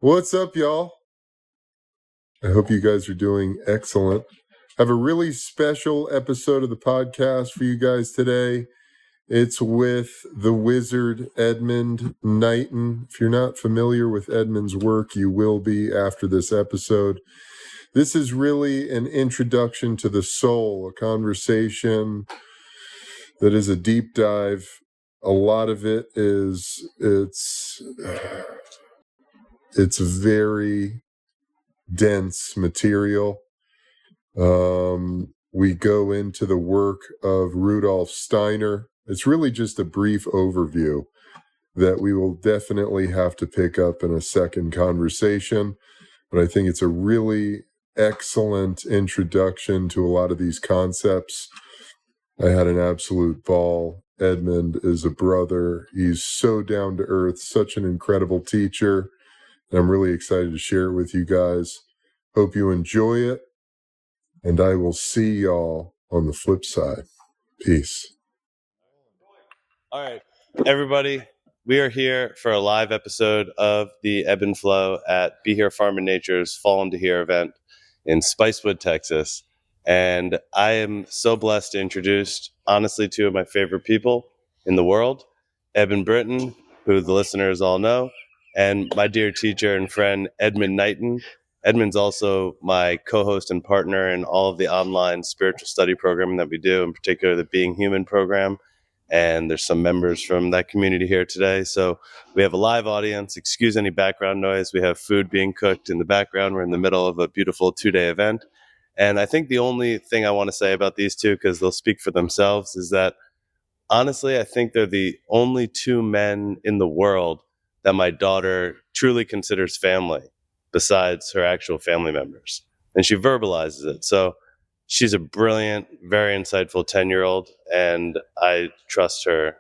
What's up, y'all? I hope you guys are doing excellent. I have a really special episode of the podcast for you guys today. It's with the wizard, Edmund Knighton. If you're not familiar with Edmund's work, you will be after this episode. This is really an introduction to the soul, a conversation that is a deep dive. A lot of it is, it's very dense material. We go into the work of Rudolf Steiner. It's really just a brief overview that we will definitely have to pick up in a second conversation. But I think it's a really excellent introduction to a lot of these concepts. I had an absolute ball. Edmund is a brother. He's so down to earth, such an incredible teacher. And I'm really excited to share it with you guys. Hope you enjoy it. And I will see y'all on the flip side. Peace. All right, everybody. We are here for a live episode of the Ebb and Flow at Be Here Farm and Nature's Fall into Here event in Spicewood, Texas. And I am so blessed to introduce, honestly, two of my favorite people in the world, Eben Britton, who the listeners all know, and my dear teacher and friend, Edmund Knighton. Edmund's also my co-host and partner in all of the online spiritual study programming that we do, in particular the Being Human program. And there's some members from that community here today. So we have a live audience. Excuse any background noise. We have food being cooked in the background. We're in the middle of a beautiful 2-day event. And I think the only thing I want to say about these two, because they'll speak for themselves, is that honestly, I think they're the only two men in the world that my daughter truly considers family, besides her actual family members. And she verbalizes it. So she's a brilliant, very insightful 10-year-old, and I trust her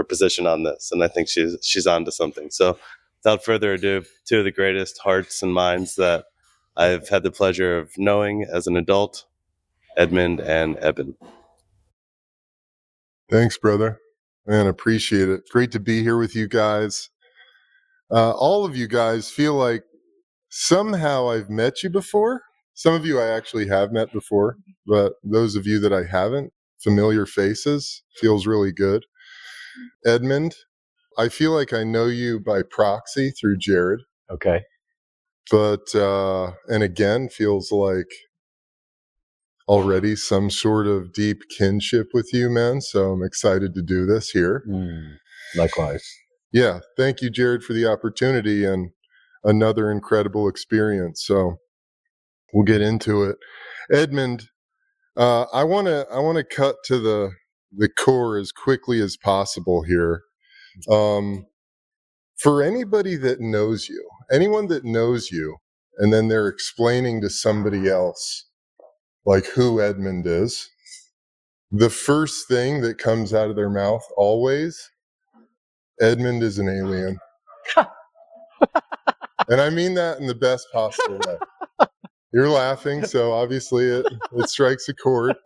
position on this. And I think she's onto something. So without further ado, two of the greatest hearts and minds that I've had the pleasure of knowing as an adult, Edmund and Eben. Thanks, brother. Man, appreciate it. Great to be here with you guys. All of you guys feel like somehow I've met you before. Some of you I actually have met before, but those of you that I haven't, familiar faces, feels really good. Edmund, I feel like I know you by proxy through Jared. Okay. But, and again, feels like already some sort of deep kinship with you, man. So I'm excited to do this here. Likewise. Yeah. Thank you, Jared, for the opportunity and another incredible experience. So we'll get into it. Edmund, I want to cut to the core as quickly as possible here. For anybody that knows you, anyone that knows you, and then they're explaining to somebody else like who Edmund is, the first thing that comes out of their mouth always, Edmund is an alien. And I mean that in the best possible way. You're laughing, so obviously it strikes a chord.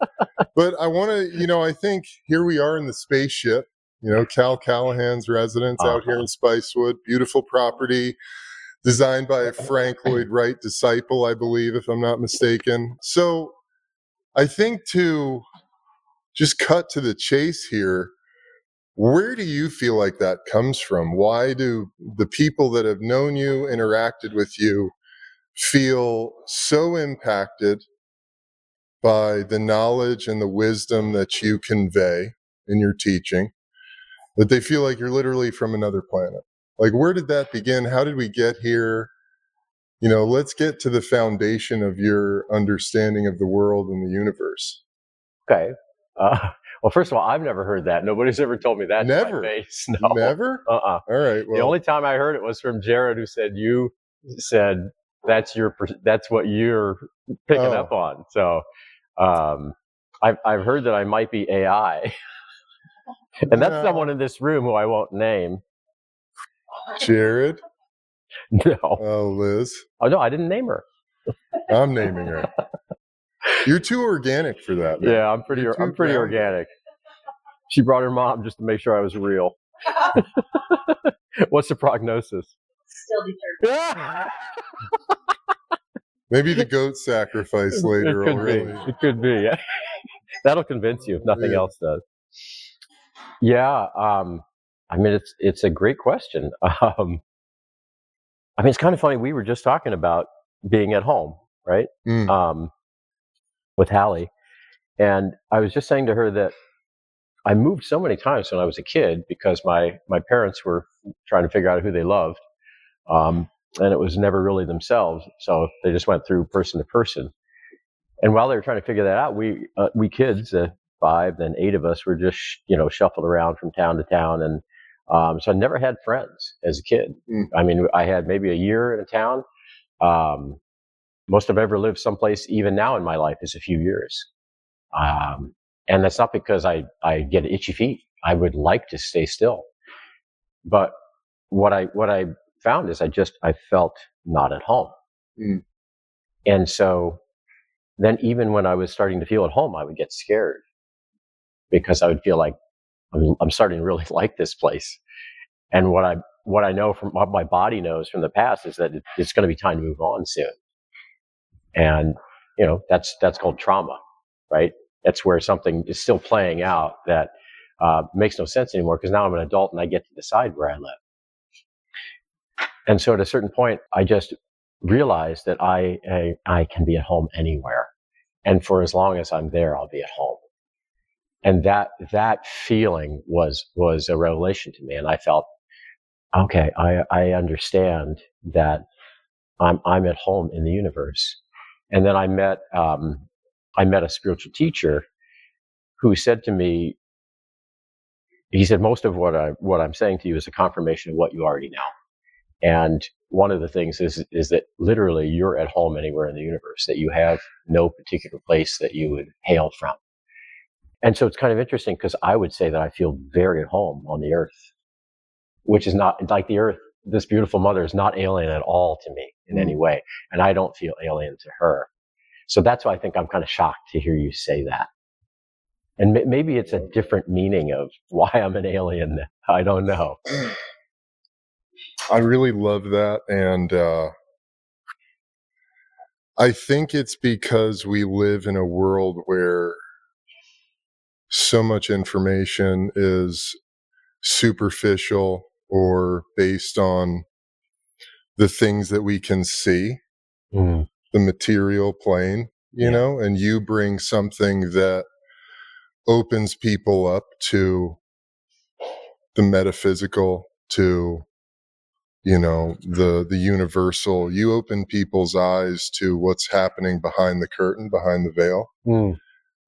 But I want to, I think here we are in the spaceship, Cal Callahan's residence out here in Spicewood, beautiful property, designed by a Frank Lloyd Wright disciple, I believe, if I'm not mistaken. So I think to just cut to the chase here, where do you feel like that comes from? Why do the people that have known you, interacted with you, feel so impacted by the knowledge and the wisdom that you convey in your teaching that they feel like you're literally from another planet? Like, where did that begin? How did we get here? Let's get to the foundation of your understanding of the world and the universe. Okay. Well, first of all, I've never heard that. Nobody's ever told me that. Never. To my face. No. Never? All right. Well, the only time I heard it was from Jared, who said you said that's what you're picking up on. So I've heard that I might be AI, and that's someone in this room who I won't name. Jared? No. Oh, Liz? Oh no, I didn't name her. I'm naming her. You're too organic for that, man. Yeah, I'm pretty organic. She brought her mom just to make sure I was real. What's the prognosis? still determined. Maybe the goat sacrifice later will really. It could be. That'll convince you if nothing else does. Yeah. I mean, it's a great question. I mean, it's kind of funny. We were just talking about being at home, right? With Hallie. And I was just saying to her that I moved so many times when I was a kid because my parents were trying to figure out who they loved. And it was never really themselves. So they just went through person to person. And while they were trying to figure that out, we kids, 5, then 8 of us, were just, shuffled around from town to town. And so I never had friends as a kid. I mean, I had maybe a year in a town. Most I've ever lived someplace, even now in my life, is a few years. And that's not because I get itchy feet. I would like to stay still. But what I found is I felt not at home. And so then even when I was starting to feel at home, I would get scared because I would feel like I'm starting to really like this place. And what I know from what my body knows from the past is that it's going to be time to move on soon. And, that's called trauma, right? That's where something is still playing out that makes no sense anymore because now I'm an adult and I get to decide where I live. And so at a certain point, I just realized that I can be at home anywhere. And for as long as I'm there, I'll be at home. And that feeling was a revelation to me. And I felt, okay, I understand that I'm at home in the universe. And then I met a spiritual teacher who said to me, he said, most of what I'm saying to you is a confirmation of what you already know. And one of the things is that literally you're at home anywhere in the universe, that you have no particular place that you would hail from. And so it's kind of interesting because I would say that I feel very at home on the earth, which is not like the earth. This beautiful mother is not alien at all to me in any way. And I don't feel alien to her. So that's why I think I'm kind of shocked to hear you say that. And maybe it's a different meaning of why I'm an alien. I don't know. I really love that. And I think it's because we live in a world where so much information is superficial or based on the things that we can see, the material plane, know, and you bring something that opens people up to the metaphysical, to the universal. You open people's eyes to what's happening behind the curtain, behind the veil.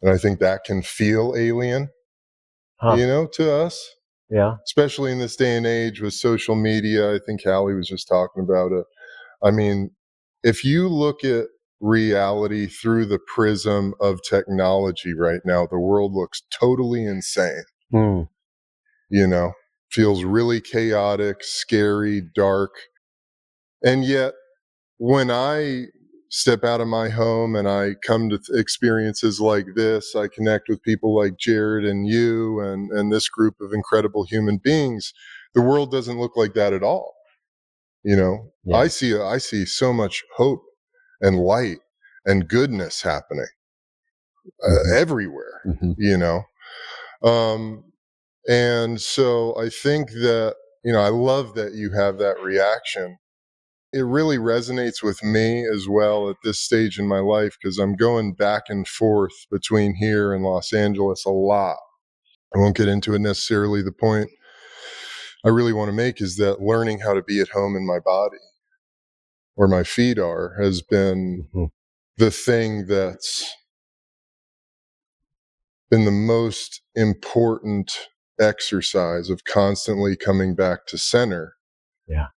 And I think that can feel alien, to us. Yeah. Especially in this day and age with social media. I think Hallie was just talking about it. I mean, if you look at reality through the prism of technology right now, the world looks totally insane. Feels really chaotic, scary, dark. And yet, when I step out of my home and I come to experiences like this, I connect with people like Jared and you and this group of incredible human beings, the world doesn't look like that at all. I see so much hope and light and goodness happening everywhere, and so I think that, I love that you have that reaction. It really resonates with me as well at this stage in my life because I'm going back and forth between here and Los Angeles a lot. I won't get into it necessarily. The point I really want to make is that learning how to be at home in my body, where my feet are, has been the thing that's been the most important exercise of constantly coming back to center. Yeah.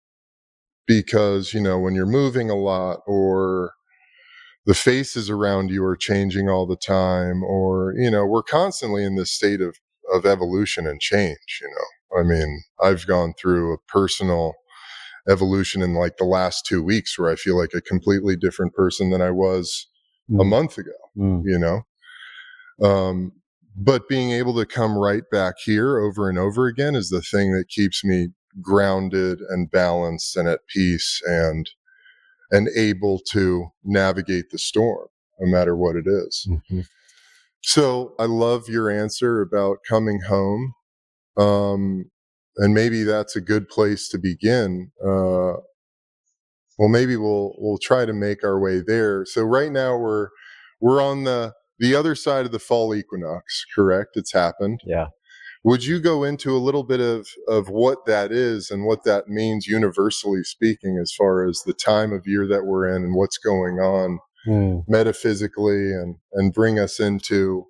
Because, when you're moving a lot or the faces around you are changing all the time, or, we're constantly in this state of evolution and change, I mean, I've gone through a personal evolution in like the last 2 weeks where I feel like a completely different person than I was a month ago, but being able to come right back here over and over again is the thing that keeps me grounded and balanced and at peace and able to navigate the storm, no matter what it is. Mm-hmm. So I love your answer about coming home. And maybe that's a good place to begin. Well, maybe we'll try to make our way there. So right now we're on the other side of the fall equinox, correct? It's happened. Yeah. Would you go into a little bit of what that is and what that means universally speaking, as far as the time of year that we're in and what's going on metaphysically, and bring us into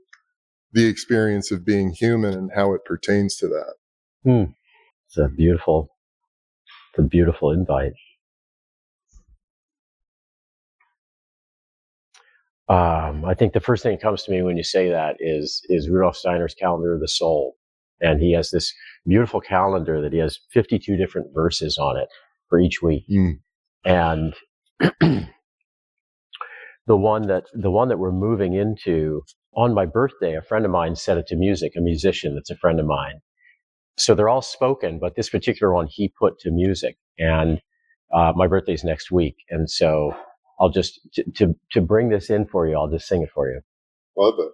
the experience of being human and how it pertains to that? It's a beautiful invite. I think the first thing that comes to me when you say that is Rudolf Steiner's Calendar of the Soul. And he has this beautiful calendar that he has 52 different verses on it for each week. And the one that we're moving into on my birthday, a friend of mine set it to music, a musician that's a friend of mine. So they're all spoken, but this particular one he put to music. And my birthday's next week. And so I'll just, to bring this in for you, I'll just sing it for you. Love it.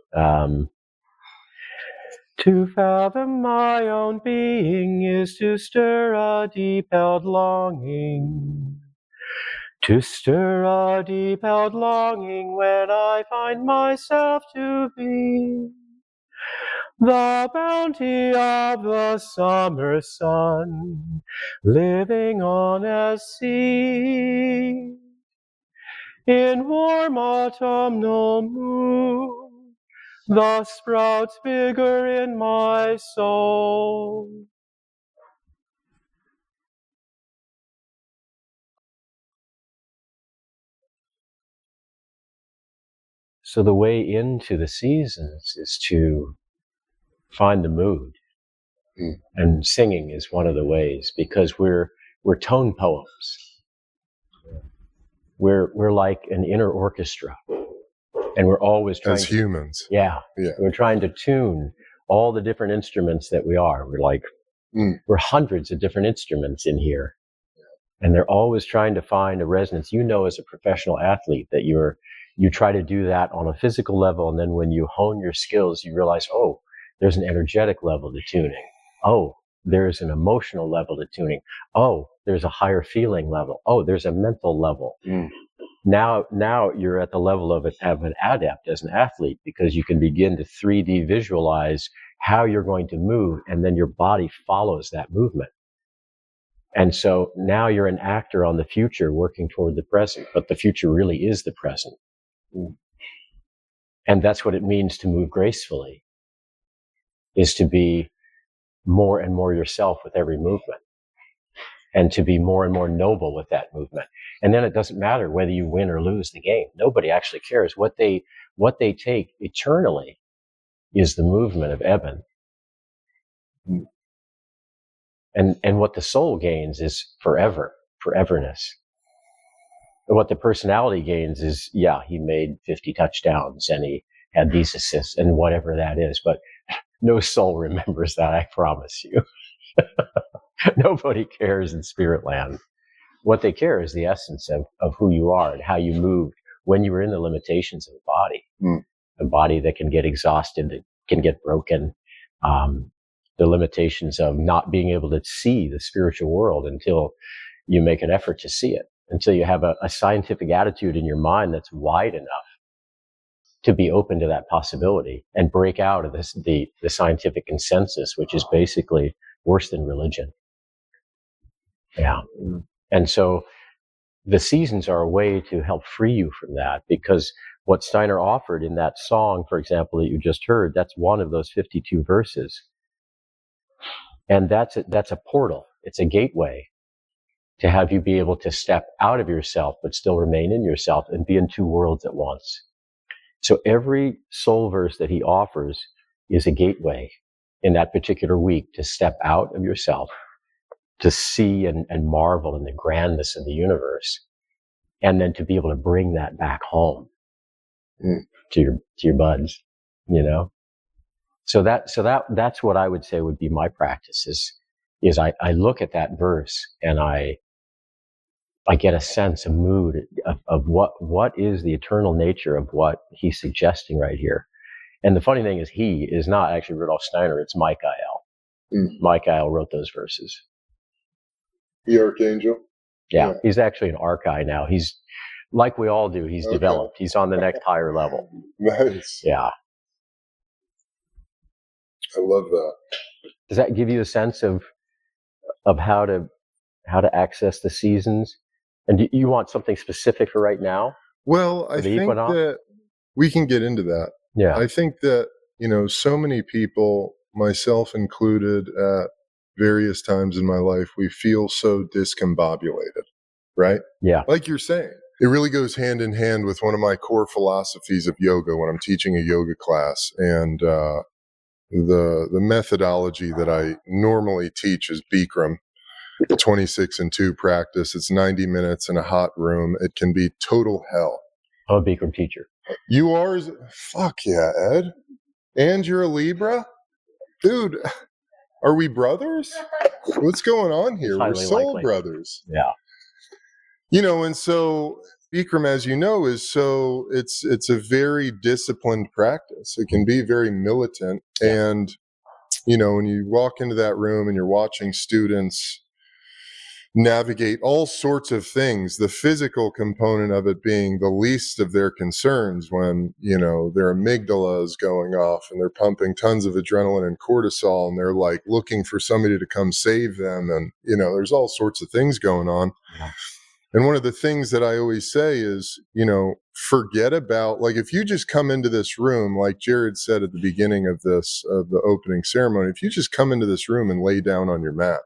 To fathom my own being is to stir a deep-held longing. To stir a deep-held longing when I find myself to be the bounty of the summer sun, living on a sea. In warm autumnal moon, the sprouts vigor in my soul. So the way into the seasons is to find the mood. And singing is one of the ways, because we're tone poems. We're like an inner orchestra. And we're always trying as humans. Yeah. We're trying to tune all the different instruments that we are. We're like, we're hundreds of different instruments in here. And they're always trying to find a resonance. You know, as a professional athlete, that you try to do that on a physical level. And then when you hone your skills, you realize, oh, there's an energetic level to tuning. Oh, there's an emotional level to tuning. Oh, there's a higher feeling level. Oh, there's a mental level. Now you're at the level of an adept as an athlete, because you can begin to 3D visualize how you're going to move, and then your body follows that movement. And so now you're an actor on the future working toward the present, but the future really is the present. And that's what it means to move gracefully, is to be more and more yourself with every movement, and to be more and more noble with that movement. And then it doesn't matter whether you win or lose the game. Nobody actually cares. What they take eternally is the movement of Eben. And what the soul gains is foreverness. And what the personality gains is, yeah, he made 50 touchdowns and he had these assists and whatever that is. But no soul remembers that, I promise you. Nobody cares in spirit land. What they care is the essence of who you are and how you moved when you were in the limitations of the body. A body that can get exhausted, that can get broken. The limitations of not being able to see the spiritual world until you make an effort to see it, until you have a scientific attitude in your mind that's wide enough to be open to that possibility and break out of the scientific consensus, which is basically worse than religion. Yeah. And so the seasons are a way to help free you from that, because what Steiner offered in that song, for example, that you just heard, that's one of those 52 verses. And that's a portal. It's a gateway to have you be able to step out of yourself, but still remain in yourself and be in two worlds at once. So every soul verse that he offers is a gateway in that particular week to step out of yourself, to see and marvel in the grandness of the universe, and then to be able to bring that back home to your buds, you know. So that's what I would say would be my practice, is I look at that verse and I get a sense, a mood of what is the eternal nature of what he's suggesting right here. And the funny thing is, he is not actually Rudolf Steiner, it's Michael. Michael wrote those verses. The archangel? Yeah, he's actually an archi now. He's, like we all do, he's developed. He's on the next higher level. Nice. Yeah. I love that. Does that give you a sense of how to access the seasons? And do you want something specific for right now? Well, I think equinox? that we can get into that. Yeah. I think that, so many people, myself included, at various times in my life, we feel so discombobulated, right? Yeah. Like you're saying. It really goes hand in hand with one of my core philosophies of yoga when I'm teaching a yoga class. And the methodology that I normally teach is Bikram, 26-2 practice. It's 90 minutes in a hot room. It can be total hell. I'm a Bikram teacher. You are? Fuck yeah, Ed. And you're a Libra? Dude, are we brothers? What's going on here? We're soul brothers. Yeah. And so Bikram, as you know, is it's a very disciplined practice. It can be very militant. Yeah. And, when you walk into that room and you're watching students navigate all sorts of things, the physical component of it being the least of their concerns when, their amygdala is going off and they're pumping tons of adrenaline and cortisol and they're like looking for somebody to come save them. And, there's all sorts of things going on. Yeah. And one of the things that I always say is, forget about, like, if you just come into this room, like Jared said at the beginning of the opening ceremony, if you just come into this room and lay down on your mat,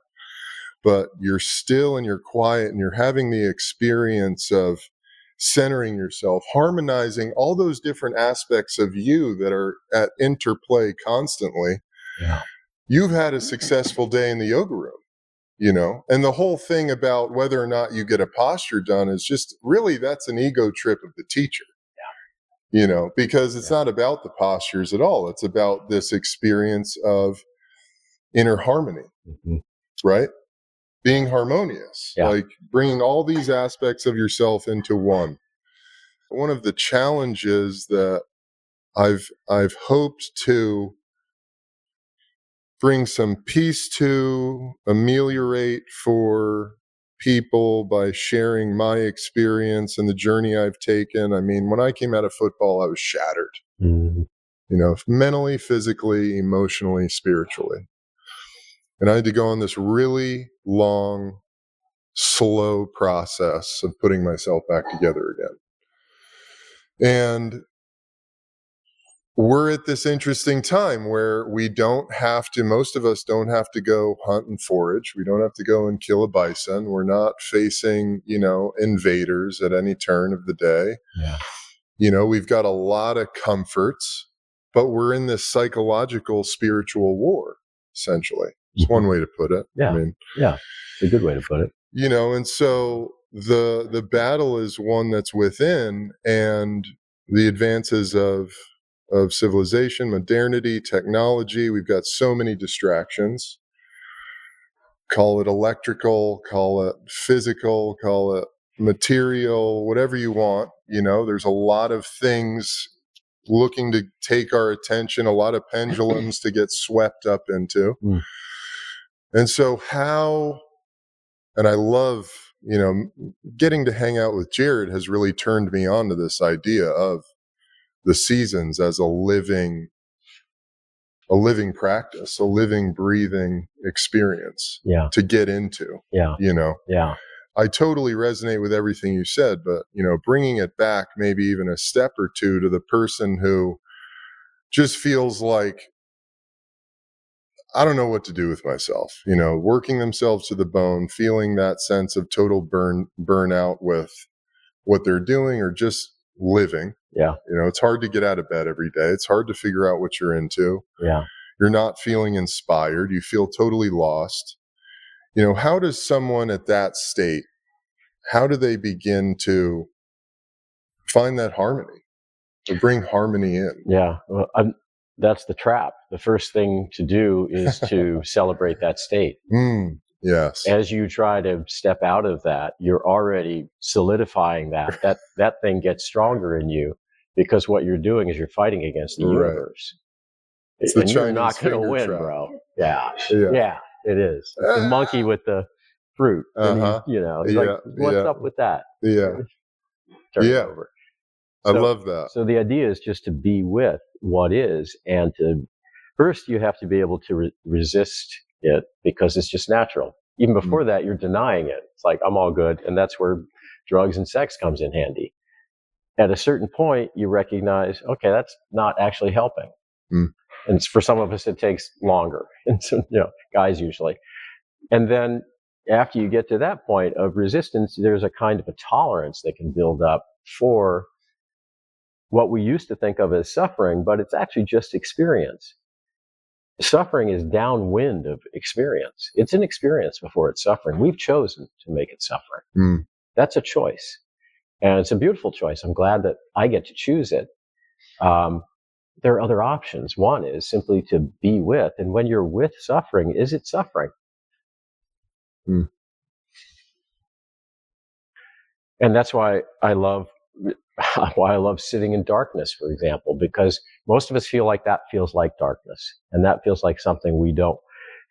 but you're still and you're quiet and you're having the experience of centering yourself, harmonizing all those different aspects of you that are at interplay constantly. Yeah. You've had a successful day in the yoga room, and the whole thing about whether or not you get a posture done is just really, that's an ego trip of the teacher, because it's not about the postures at all. It's about this experience of inner harmony, right? Being harmonious, like bringing all these aspects of yourself into one. One of the challenges that I've hoped to bring some peace to, ameliorate for people by sharing my experience and the journey I've taken. I mean, when I came out of football, I was shattered, mentally, physically, emotionally, spiritually. And I had to go on this really long, slow process of putting myself back together again. And we're at this interesting time where most of us don't have to go hunt and forage. We don't have to go and kill a bison. We're not facing, invaders at any turn of the day. Yeah. We've got a lot of comforts, but we're in this psychological, spiritual war, essentially. It's one way to put it. Yeah. I mean, yeah. It's a good way to put it. And so the battle is one that's within, and the advances of civilization, modernity, technology. We've got so many distractions. Call it electrical, call it physical, call it material, whatever you want. There's a lot of things looking to take our attention, a lot of pendulums to get swept up into. And so and I love, getting to hang out with Jared has really turned me on to this idea of the seasons as a living practice, a living, breathing experience to get into. Yeah. I totally resonate with everything you said, but, bringing it back maybe even a step or two to the person who just feels like, I don't know what to do with myself, working themselves to the bone, feeling that sense of total burnout with what they're doing or just living. Yeah. It's hard to get out of bed every day. It's hard to figure out what you're into. Yeah. You're not feeling inspired. You feel totally lost. How does someone at that state, how do they begin to find that harmony, to bring harmony in? Yeah. Well, that's the trap. the first thing to do is to celebrate that state. Yes. As you try to step out of that, you're already solidifying that thing gets stronger in you, because what you're doing is you're fighting against the Right. universe. It's the And you're not Chinese going to finger win, trap. bro. Yeah, Yeah. it is. It's the monkey with the fruit. And Uh-huh. he's Yeah, like, what's up with that? Yeah. Turn it Yeah. over. I love that. So the idea is just to be with what is, and to first you have to be able to resist it, because it's just natural. Even before that, you're denying it. It's like, I'm all good, and that's where drugs and sex comes in handy. At a certain point, you recognize, okay, that's not actually helping. And for some of us, it takes longer, and so, guys usually. And then after you get to that point of resistance, there's a kind of a tolerance that can build up for what we used to think of as suffering, but it's actually just experience. Suffering is downwind of experience. It's an experience before it's suffering. We've chosen to make it suffering. That's a choice. And it's a beautiful choice. I'm glad that I get to choose it. There are other options. One is simply to be with. And when you're with suffering, is it suffering? And that's why I love sitting in darkness, for example, because most of us feel like that feels like darkness, and that feels like something we don't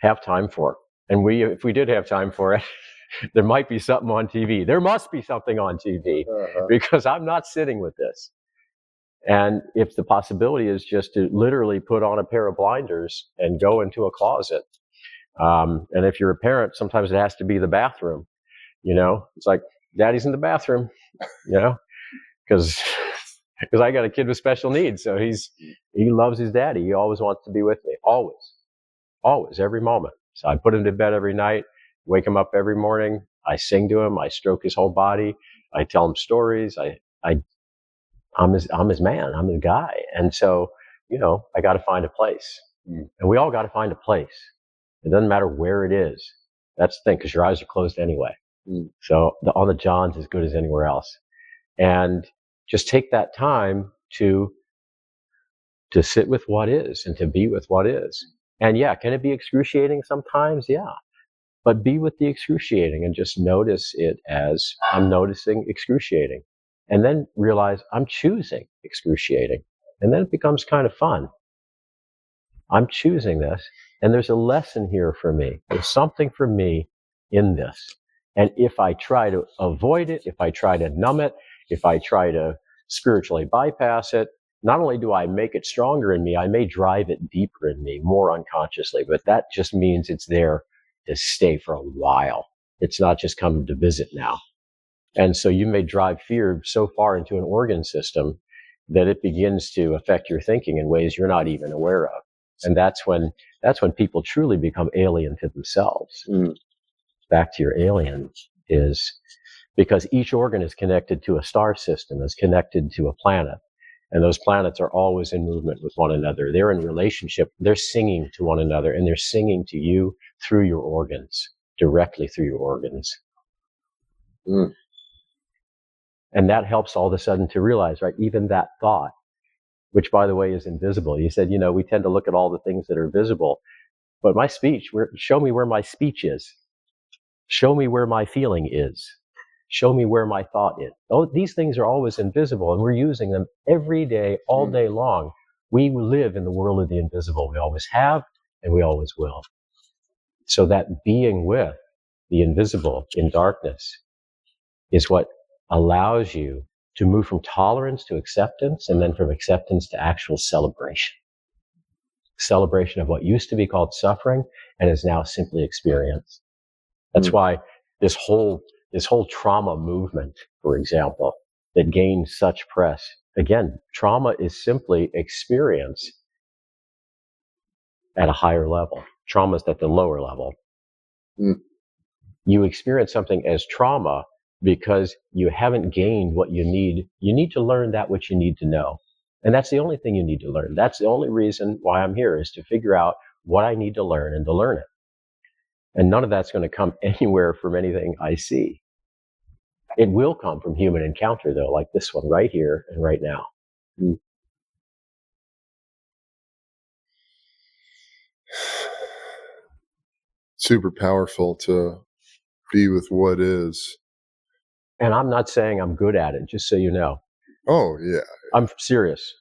have time for. And if we did have time for it, there might be something on TV. There must be something on TV, because I'm not sitting with this. And if the possibility is just to literally put on a pair of blinders and go into a closet, and if you're a parent, sometimes it has to be the bathroom. It's like, Daddy's in the bathroom, because I got a kid with special needs. So he loves his daddy. He always wants to be with me. Always, every moment. So I put him to bed every night, wake him up every morning. I sing to him. I stroke his whole body. I tell him stories. I'm his man. I'm his guy. And so, I got to find a place. And we all got to find a place. It doesn't matter where it is. That's the thing, because your eyes are closed anyway. So on the John's as good as anywhere else. And just take that time to sit with what is, and to be with what is. And yeah, can it be excruciating sometimes? Yeah. But be with the excruciating and just notice it as, I'm noticing excruciating. And then realize I'm choosing excruciating. And then it becomes kind of fun. I'm choosing this, and there's a lesson here for me. There's something for me in this. And if I try to avoid it, if I try to numb it, if I try to spiritually bypass it, not only do I make it stronger in me, I may drive it deeper in me, more unconsciously. But that just means it's there to stay for a while. It's not just come to visit now. And so you may drive fear so far into an organ system that it begins to affect your thinking in ways you're not even aware of. And that's when people truly become alien to themselves. Back to your alien, is because each organ is connected to a star system, is connected to a planet. And those planets are always in movement with one another. They're in relationship. They're singing to one another, and they're singing to you through your organs, directly through your organs. And that helps all of a sudden to realize, right, even that thought, which, by the way, is invisible. You said, we tend to look at all the things that are visible. But my speech, show me where my speech is. Show me where my feeling is. Show me where my thought is. Oh, these things are always invisible, and we're using them every day, all day long. We live in the world of the invisible. We always have, and we always will. So that being with the invisible in darkness is what allows you to move from tolerance to acceptance, and then from acceptance to actual celebration. Celebration of what used to be called suffering and is now simply experience. That's why this whole trauma movement, for example, that gained such press. Again, trauma is simply experience at a higher level. Trauma is at the lower level. You experience something as trauma because you haven't gained what you need. You need to learn that which you need to know. And that's the only thing you need to learn. That's the only reason why I'm here, is to figure out what I need to learn and to learn it. And none of that's going to come anywhere from anything I see. It will come from human encounter, though, like this one right here and right now. super powerful to be with what is. And I'm not saying I'm good at it, just so you know. Oh yeah, I'm serious.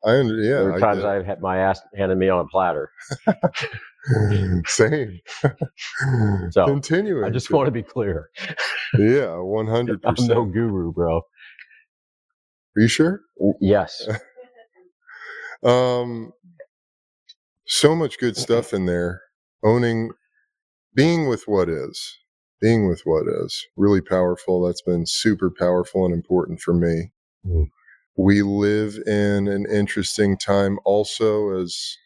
there There are times get I've had my ass handed me on a platter. it. Same. So Continuing. I just want to be clear. Yeah, I'm 100%. no guru, bro. Are you sure? Yes. So much good stuff in there. Being with what is. Being with what is. Really powerful. That's been super powerful and important for me. Mm. We live in an interesting time also, as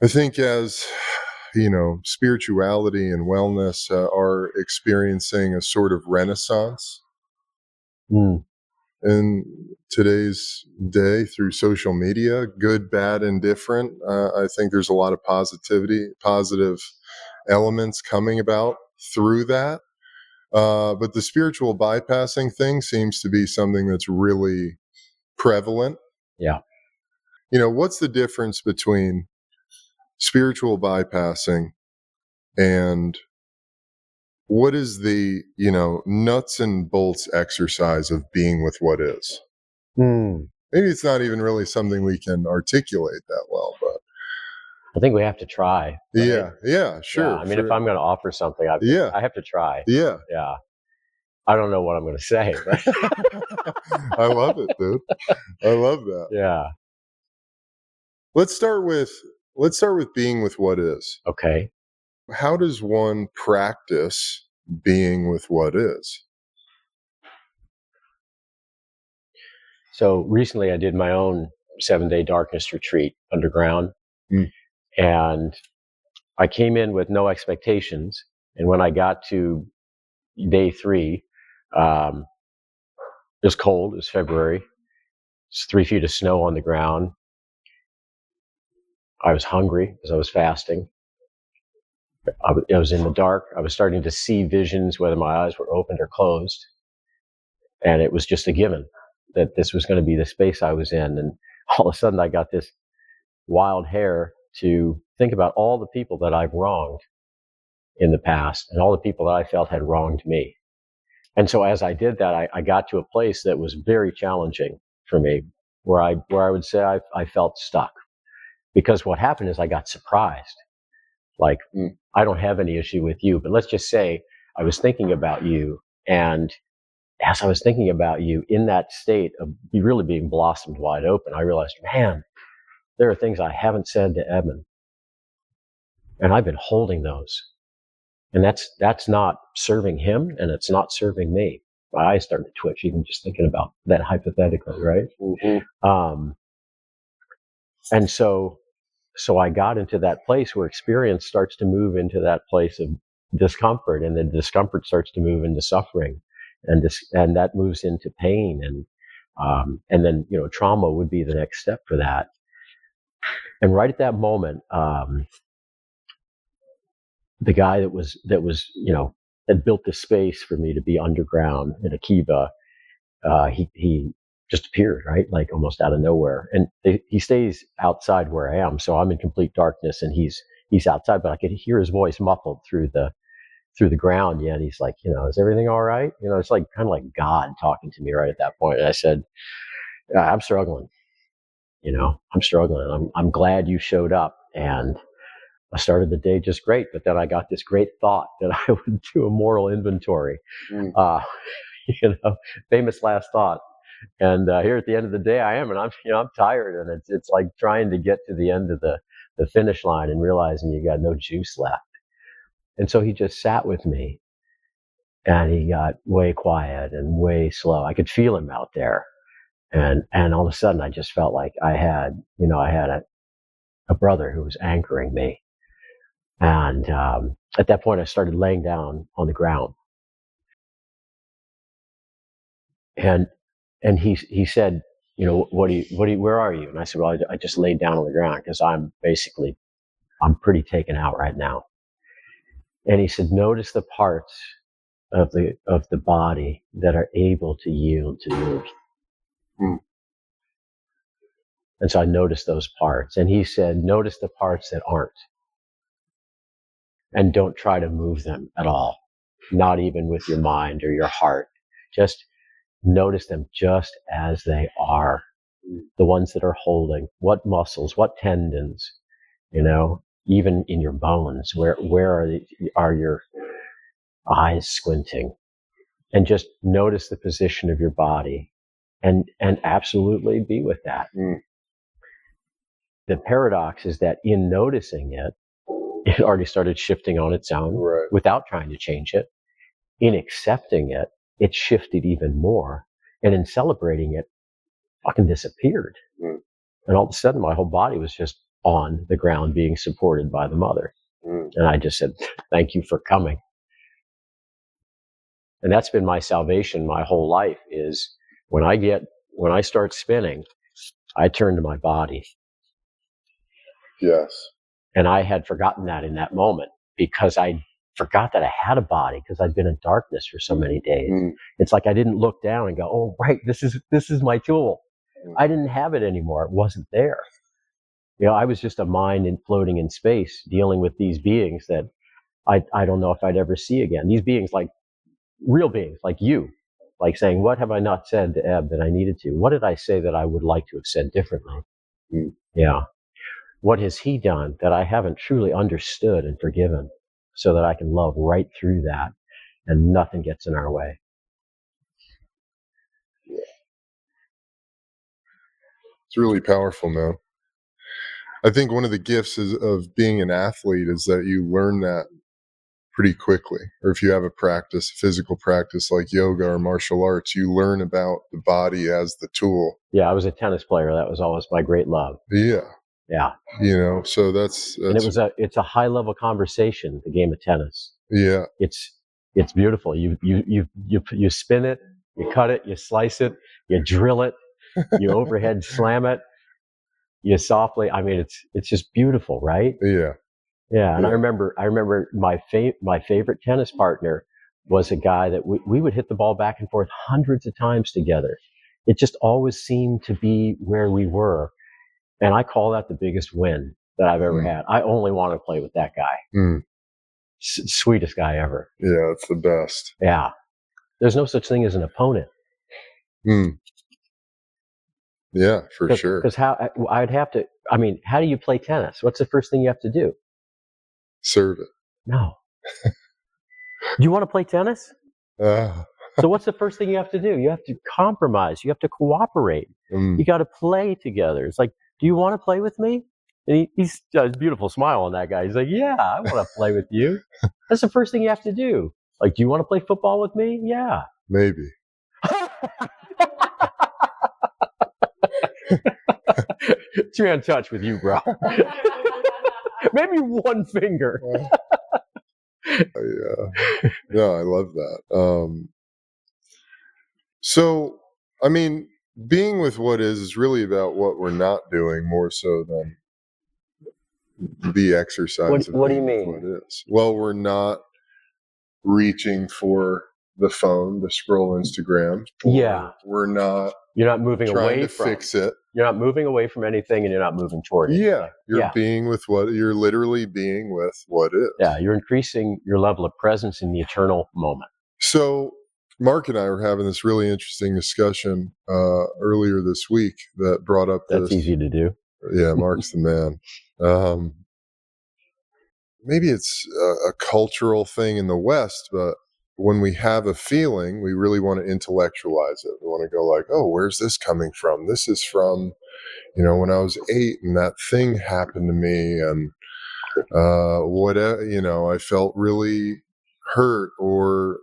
I think, as spirituality and wellness are experiencing a sort of renaissance Mm. in today's day through social media, good, bad, and different. I think there's a lot of positive elements coming about through that. But the spiritual bypassing thing seems to be something that's really prevalent. Yeah. What's the difference between spiritual bypassing and what is the, nuts and bolts exercise of being with what is? Mm. Maybe it's not even really something we can articulate that well, but I think we have to try. Right? yeah, sure. Yeah. I mean, if I'm going to offer something, I have to try. Yeah. Yeah. I don't know what I'm going to say, but I love it, dude. I love that. yeah. Let's start with being with what is. Okay. How does one practice being with what is? So recently I did my own 7-day darkness retreat underground. Mm. And I came in with no expectations. And when I got to day 3, it was cold. It was February. It's 3 feet of snow on the ground. I was hungry because I was fasting. I was in the dark. I was starting to see visions, whether my eyes were opened or closed. And it was just a given that this was going to be the space I was in. And all of a sudden I got this wild hair to think about all the people that I've wronged in the past and all the people that I felt had wronged me. And so as I did that, I got to a place that was very challenging for me, where I would say I felt stuck. Because what happened is I got surprised. Like, I don't have any issue with you, but let's just say I was thinking about you. And as I was thinking about you in that state of really being blossomed wide open, I realized, man, there are things I haven't said to Edmund. And I've been holding those. And that's not serving him, and it's not serving me. My eyes started to twitch even just thinking about that hypothetically, right? Mm-hmm. And so I got into that place where experience starts to move into that place of discomfort, and then discomfort starts to move into suffering, and that moves into pain, and then trauma would be the next step for that. And right at that moment, the guy that was had built this space for me to be underground in Akiva, he just appeared, right, like almost out of nowhere. And he stays outside where I am, so I'm in complete darkness, and he's outside, but I could hear his voice muffled through the ground. Yeah, and he's like, is everything all right? It's like kind of like God talking to me right at that point. And I said, I'm struggling. I'm struggling. I'm glad you showed up. And I started the day just great, but then I got this great thought that I would do a moral inventory. Famous last thought. And here at the end of the day, I am, and I'm tired, and it's like trying to get to the end of the finish line and realizing you got no juice left. And so he just sat with me, and he got way quiet and way slow. I could feel him out there, and all of a sudden, I just felt like I had a brother who was anchoring me. And at that point, I started laying down on the ground. And he said, where are you? And I said, well, I just laid down on the ground because I'm pretty taken out right now. And he said, notice the parts of the body that are able to yield to yours. And so I noticed those parts. And he said, notice the parts that aren't. and don't try to move them at all, not even with your mind or your heart. Just notice them just as they are. The ones that are holding, what muscles, what tendons, even in your bones, where are your eyes squinting? And just notice the position of your body and absolutely be with that. The paradox is that in noticing it already started shifting on its own without trying to change it. In accepting it, it shifted even more. And in celebrating it, fucking disappeared. And all of a sudden, my whole body was just on the ground being supported by the mother. And I just said, thank you for coming. And that's been my salvation my whole life, is when I start spinning, I turn to my body. Yes. And I had forgotten that in that moment, because I forgot that I had a body, because I'd been in darkness for so many days. It's like I didn't look down and go, oh, right, this is my tool. I didn't have it anymore. It wasn't there. I was just a mind floating in space, dealing with these beings that I don't know if I'd ever see again. These beings, like real beings, like you, like saying, what have I not said to Eb that I needed to? What did I say that I would like to have said differently? Yeah. What has he done that I haven't truly understood and forgiven, so that I can love right through that and nothing gets in our way? It's really powerful, man. I think one of the gifts of being an athlete is that you learn that pretty quickly. Or if you have a physical practice like yoga or martial arts, you learn about the body as the tool. Yeah, I was a tennis player. That was always my great love. Yeah. Yeah. So that's and it's a high level conversation, the game of tennis. Yeah. It's beautiful. You spin it, you cut it, you slice it, you drill it, you overhead slam it, you softly. I mean, it's just beautiful, right? Yeah. Yeah. And I remember my favorite tennis partner was a guy that we would hit the ball back and forth hundreds of times together. It just always seemed to be where we were. And I call that the biggest win that I've ever had. I only want to play with that guy. Sweetest guy ever. Yeah, it's the best. Yeah. There's no such thing as an opponent. Yeah, for sure. Because how do you play tennis? What's the first thing you have to do? Serve it. No. Do you want to play tennis? So what's the first thing you have to do? You have to compromise. You have to cooperate. You got to play together. It's like, do you want to play with me? And he's got a beautiful smile on that guy. He's like, yeah, I want to play with you. That's the first thing you have to do. Like, do you want to play football with me? Yeah. Maybe. Too in touch with you, bro. Maybe one finger. Yeah. No, I love that. So, I mean, being with what is really about what we're not doing more so than the exercise. What do you mean? What is? Well, we're not reaching for the phone to scroll Instagram. Yeah. We're not. You're not moving trying away to from fix it. You're not moving away from anything, and you're not moving toward it. Yeah. You're being with what you're literally being with what is. Yeah. You're increasing your level of presence in the eternal moment. So Mark and I were having this really interesting discussion earlier this week that brought up That's easy to do. Yeah, Mark's the man. Maybe it's a cultural thing in the West, but when we have a feeling, we really want to intellectualize it. We want to go like, oh, where's this coming from? This is from, when I was 8 and that thing happened to me, and whatever, I felt really hurt or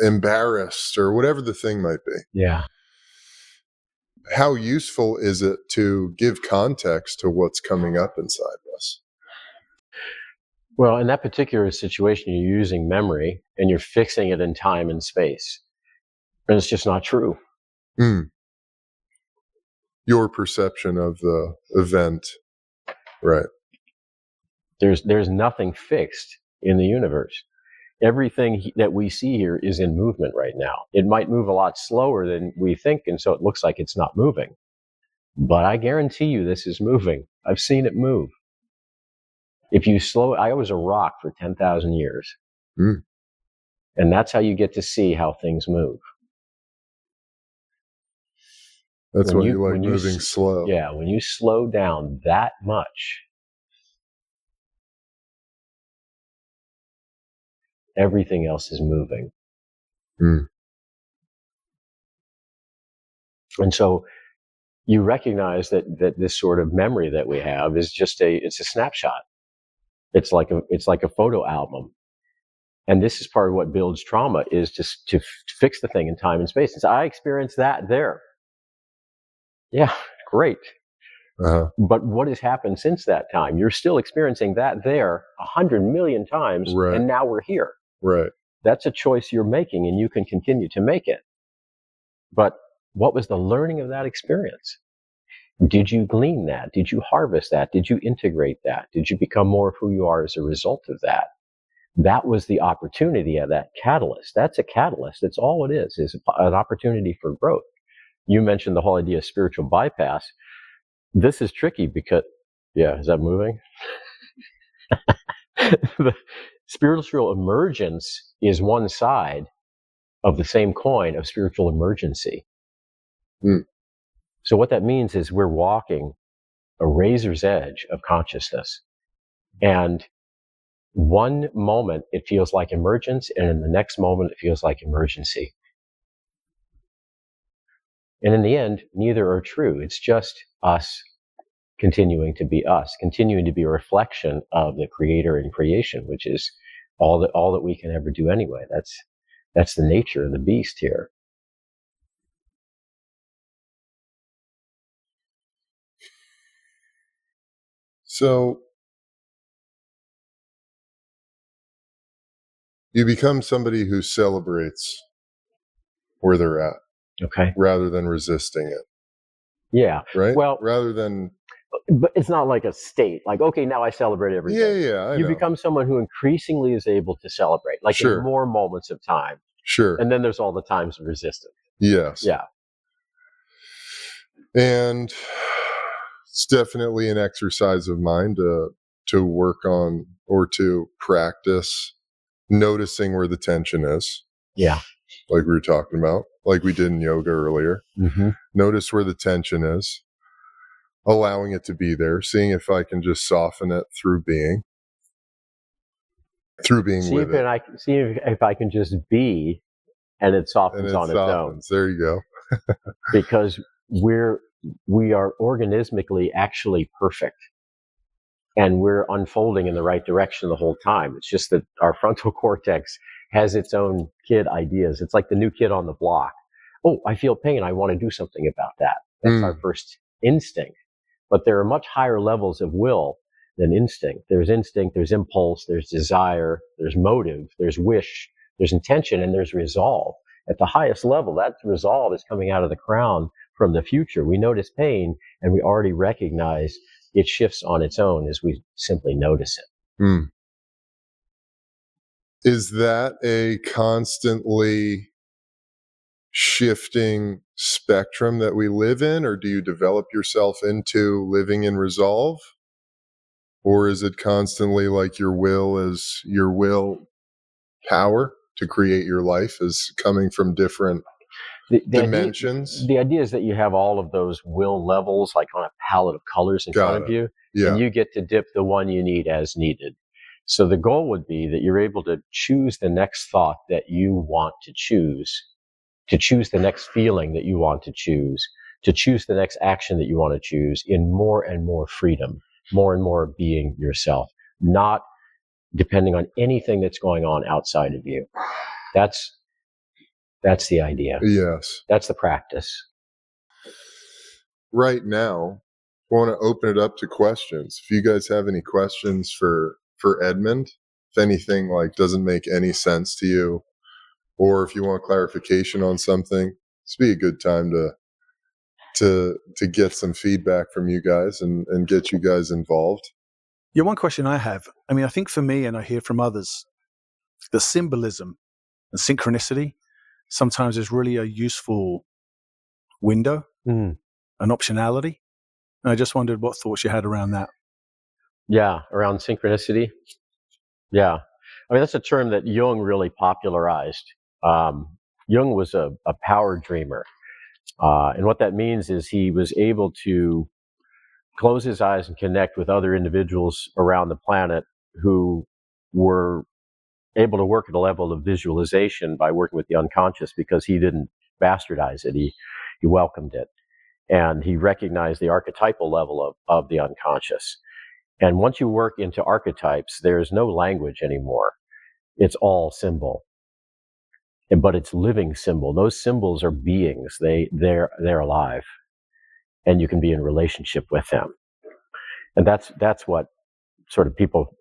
embarrassed or whatever the thing might be. Yeah. How useful is it to give context to what's coming up inside us? Well, in that particular situation, you're using memory and you're fixing it in time and space. And it's just not true. Your perception of the event. Right. There's nothing fixed in the universe. Everything that we see here is in movement right now. It might move a lot slower than we think, and so it looks like it's not moving. But I guarantee you this is moving. I've seen it move. If you slow, I was a rock for 10,000 years. Mm. And that's how you get to see how things move. That's why you like moving slow. Yeah, when you slow down that much, everything else is moving. Mm. And so you recognize that this sort of memory that we have is just it's a snapshot. It's like a photo album. And this is part of what builds trauma, is just to fix the thing in time and space. And so I experienced that there. Yeah, great. Uh-huh. But what has happened since that time? You're still experiencing that there 100 million times, Right. and now we're here. Right. That's a choice you're making, and you can continue to make it. But what was the learning of that experience? Did you glean that? Did you harvest that? Did you integrate that? Did you become more of who you are as a result of that? That was the opportunity of that catalyst. That's a catalyst. That's all it is an opportunity for growth. You mentioned the whole idea of spiritual bypass. This is tricky because, yeah, is that moving? The spiritual emergence is one side of the same coin of spiritual emergency. Mm. So what that means is we're walking a razor's edge of consciousness. And one moment it feels like emergence, and in the next moment it feels like emergency. And in the end, neither are true. It's just us continuing to be us, continuing to be a reflection of the creator and creation, which is all that we can ever do anyway. That's the nature of the beast here. So you become somebody who celebrates where they're at, Okay. rather than resisting it. Yeah. Right. Well, rather than. But it's not like a state. Like, okay, now I celebrate every day. Yeah. You know. become someone who increasingly is able to celebrate, like Sure. in more moments of time. Sure. And then there's all the times of resistance. Yes. Yeah. And it's definitely an exercise of mind to work on, or to practice noticing where the tension is. Yeah. Like we were talking about, like we did in yoga earlier. Mm-hmm. Notice where the tension is, allowing it to be there, seeing if I can just soften it through being with it. See if I can just be, and it softens And it on softens. its own. There you go. Because we are organismically actually perfect, and we're unfolding in the right direction the whole time. It's just that our frontal cortex has its own kid ideas. It's like the new kid on the block. Oh, I feel pain. I want to do something about that. That's our first instinct. But there are much higher levels of will than instinct. There's instinct, there's impulse, there's desire, there's motive, there's wish, there's intention, and there's resolve. At the highest level, that resolve is coming out of the crown from the future. We notice pain, and we already recognize it shifts on its own as we simply notice it. Mm. Is that a constantly shifting spectrum that we live in, or do you develop yourself into living in resolve? Or is it constantly like your will power to create your life is coming from different dimensions? The idea is that you have all of those will levels, like on a palette of colors in front of you, and you get to dip the one you need as needed. So the goal would be that you're able to choose the next thought that you want to choose the next feeling that you want to choose the next action that you want to choose, in more and more freedom, more and more being yourself, not depending on anything that's going on outside of you. That's the idea. Yes. That's the practice. Right now, I want to open it up to questions. If you guys have any questions for Edmund, if anything like doesn't make any sense to you, or if you want clarification on something, this would be a good time to get some feedback from you guys and get you guys involved. Yeah, one question I have, I think for me, and I hear from others, the symbolism and synchronicity sometimes is really a useful window, an optionality. And I just wondered what thoughts you had around that. Yeah, around synchronicity. Yeah. I mean, that's a term that Jung really popularized. Jung was a power dreamer. And what that means is he was able to close his eyes and connect with other individuals around the planet who were able to work at a level of visualization by working with the unconscious, because he didn't bastardize it. He welcomed it. And he recognized the archetypal level of the unconscious. And once you work into archetypes, there's no language anymore. It's all symbol. But it's living symbol. Those symbols are beings. They're alive. And you can be in relationship with them. And that's what sort of people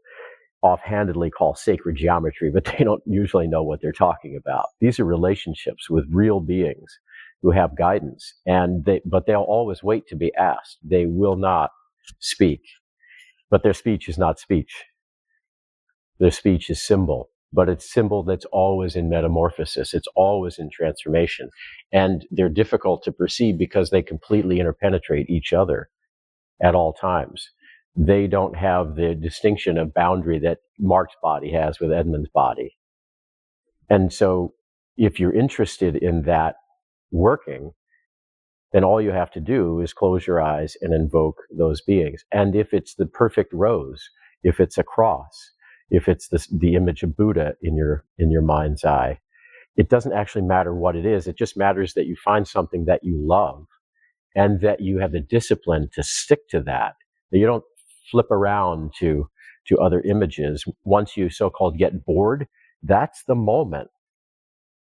offhandedly call sacred geometry, but they don't usually know what they're talking about. These are relationships with real beings who have guidance, but they'll always wait to be asked. They will not speak, but their speech is not speech. Their speech is symbol, but it's symbol that's always in metamorphosis. It's always in transformation, and they're difficult to perceive because they completely interpenetrate each other at all times. They don't have the distinction of boundary that Mark's body has with Edmund's body. And so if you're interested in that working, then all you have to do is close your eyes and invoke those beings. And if it's the perfect rose, if it's a cross, if it's the image of Buddha in your mind's eye, it doesn't actually matter what it is. It just matters that you find something that you love and that you have the discipline to stick to that. That you don't flip around to other images. Once you so-called get bored, that's the moment